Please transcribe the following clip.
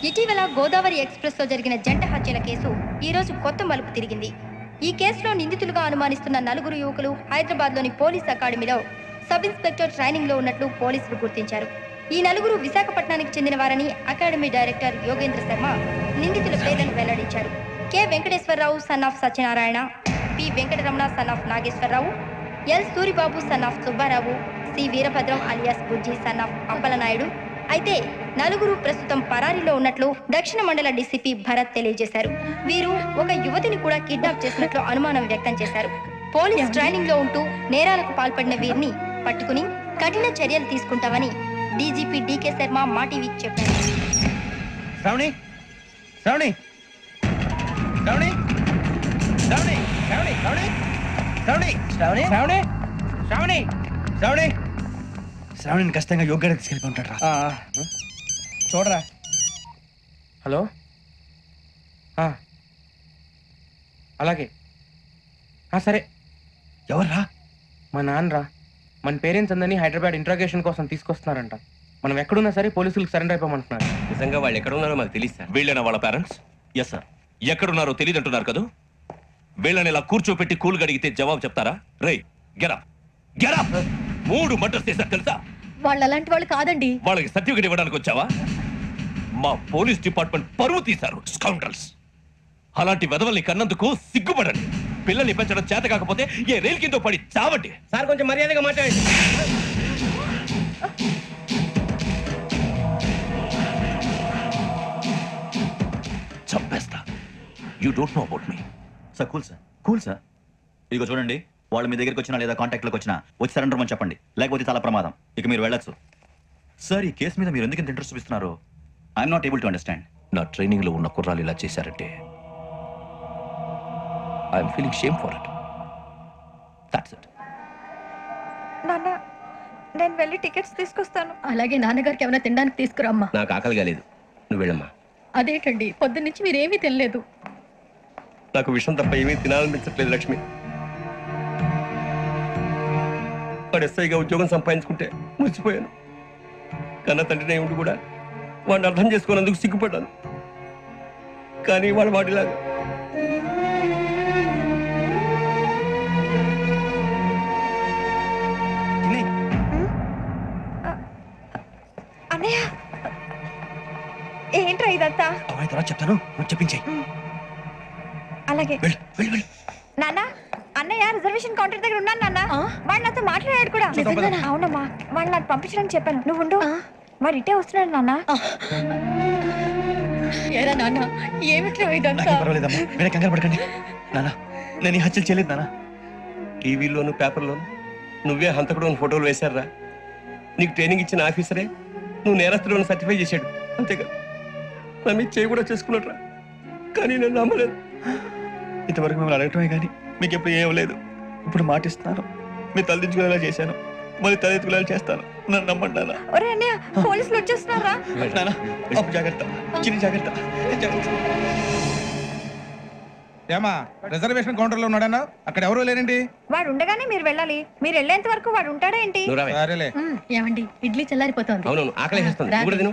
ఇటీవల గోదావరి ఎక్స్ప్రెస్ లో జరిగిన జంట హత్యల కేసు ఈ రోజు కొత్త మలుపు తిరిగింది. ఈ కేసులో నిందితులుగా అనుమానిస్తున్న 4 యువకులు హైదరాబాద్ లోని పోలీస్ అకాడమీలో సబ్ ఇన్స్పెక్టర్ ట్రైనింగ్ లో ఉన్నట్లు పోలీసులు గుర్తించారు. ఈ 4 విశాఖపట్నానికి చెందిన వారని అకాడమీ డైరెక్టర్ యోగేంద్ర శర్మ నిందితుల పేర్లను వెల్లడించారు. K Venkateswararao son of Satyanarayana, P Venkataramana son of Nageswararao, L Suribabu son of Subbarao, C Veerabhadram alias Bujji son of Appalanaidu. అయితే 4 ప్రస్తుతం పరారీలో ఉన్నట్లు దక్షిణ మండల డీసీపీ భరత్ తెలియజేశారు. వీరు ఒక యువతిని కూడా కిడ్నాప్ చేసినట్లు అనుమానం వ్యక్తం చేశారు. పోలీస్ ట్రైనింగ్ లో ఉంటూ నేరాలకు పాల్పడిన వీరిని పట్టుకుని కఠిన చర్యలు తీసుకుంటామని డీజీపీ డీకే శర్మ మా టీవీకి చెప్పారు. శ్రావణి శ్రావణి శ్రావణి శ్రావణి శ్రావణి శ్రావణి శ్రావణి శ్రావణి శ్రావణి శ్రావణి శ్రావణిని ఖచ్చితంగా యోగ్యంగా తీసుకెళ్ళి ఉంటాడు రా. చూడరా. హలో, అలాగే సరే. ఎవర్రా? మా నాన్నరా. మన పేరెంట్స్ అందరినీ హైదరాబాద్ ఇంట్రాగేషన్ కోసం తీసుకొస్తున్నారంట. మనం ఎక్కడున్నా సరే పోలీసులకు సరెండర్ అయిపోమంటున్నారు. నిజంగా వాళ్ళు ఎక్కడ ఉన్నారో మాకు తెలియదు సార్. వీళ్ళైనా వాళ్ళ పేరెంట్స్? Yes sir. ఎక్కడున్నారో తెలియదు అంటున్నారు కదా. వీళ్ళని ఇలా కూర్చోపెట్టి కూల్ అడిగితే జవాబు చెప్తారా? రే గెరా గెరా 3 మర్డర్స్ చేశారు తెలుసా? వాళ్ళు అలాంటి వాళ్ళు కాదండి. వాళ్ళకి సర్టిఫికేట్ ఇవ్వడానికి వచ్చావా? మా పోలీస్ డిపార్ట్మెంట్ పరువు తీశారు స్కౌండ్రల్స్. అలాంటి వెధవల్ని కన్నందుకు సిగ్గుపడండి. పిల్లల్ని పెంచడం చేత కాకపోతే ఏ రైలు కింద పడి చావండి. సార్ కొంచెం మర్యాదగా మాట్లాడండి. చంపేస్తా. You don't know about me. Sir cool sir. ఇదిగో చూడండి, వాళ్ళు మీ దగ్గరికి వచ్చినా లేదా కాంటాక్ట్లోకి వచ్చినా వచ్చి సరెండర్ అని చెప్పండి, లేకపోతే చాలా ప్రమాదం. ఇక మీరు వెళ్ళొచ్చు. సార్, ఈ కేసు మీద మీరు ఎందుకు ఇంత ఇంట్రెస్ట్ చూపిస్తున్నారు? I'm not able to understand. నా ట్రైనింగ్ లో ఉన్న కుర్రాలు ఇలా చేశారంటే I'm feeling shame for it. That's it. నాన్న, నేను వెళ్ళి టికెట్స్ తీసుకొస్తాను. అలాగే నాన్నగారికి ఏమైనా తినడానికి తీసుకురామ్మా. నాకు ఆకలి కాలేదు, నువ్వు వెళ్ళమ్మా. అదేంటండి, పొద్దున్నుంచి మీరేమీ తినలేదు. నాకు విషయం తప్ప ఏమీ తినాలనిపించట్లేదు లక్ష్మి. వాడు ఎస్ఐగా ఉద్యోగం సంపాదించుకుంటే మురిసిపోయాను. కన్న తండ్రినే ఉండి కూడా వాడిని అర్థం చేసుకున్నందుకు సిగ్గుపడ్డాను. కానీ వాడు వాడిలాగా అన్నయ్య, ఏంట్రా ఇదంతా? తర్వాత చెప్తాను, నువ్వు చెప్పించేయి. అలాగే. నాన్న, అన్నయ్య రిజర్వేషన్ కౌంటర్ దగ్గర ఉన్నాను నాన్న. వాడు నాతో మాట్లాడాడు కూడా. అవునమ్మా, వాడు నాకు పంపించడానికి చెప్పాను. నువ్వు ఉండు, వాడు ఇటే వస్తున్నాడు నాన్న. ఏరా నాన్న, ఏమిట్రా ఇదంతా? పర్వాలేదమ్మా, మీరే కంగారు పడకండి. నాన్న, నేను ఈ హత్యలు చేయలేదు నాన్న. టీవీలోను పేపర్లోను నువ్వే హంతకుడు ఫోటోలు వేశారా? నీకు ట్రైనింగ్ ఇచ్చిన ఆఫీసరే నువ్వు నేరస్తులను సర్టిఫై చేశాడు, అంతేగా? నా మీద చేయి కూడా చేసుకున్నట్రా, కానీ నేను నమ్మలేదు. ఇంతవరకు మిమ్మల్ని అడగటమే కానీ మీకు ఎప్పుడు ఏం లేదు. ఇప్పుడు మాటిస్తున్నాను, మీరు తలదించుకునేలా చేశాను, మళ్ళీ తలెత్తుకునేలా చేస్తాను. నన్ను నమ్మండి నాన్న. ఒరే అన్నయ్య, పోలీసులు వచ్చేస్తున్నారా? నాన్న, అప్పు జాగ్రత్త, చిన్న జాగ్రత్త. ఏమా రిజర్వేషన్ కౌంటర్ లో ఉన్నాడన్నా? అక్కడ ఎవరూ లేనండి. వాడు ఉండగానే మీరు వెళ్ళాలి. మీరు వెళ్ళేంత వరకు వాడు ఉంటాడా ఏంటి? సరేలే. ఏమండి, ఇడ్లీ చల్లారిపోతుంది. అవునవును, ఆకలి వేస్తుంది.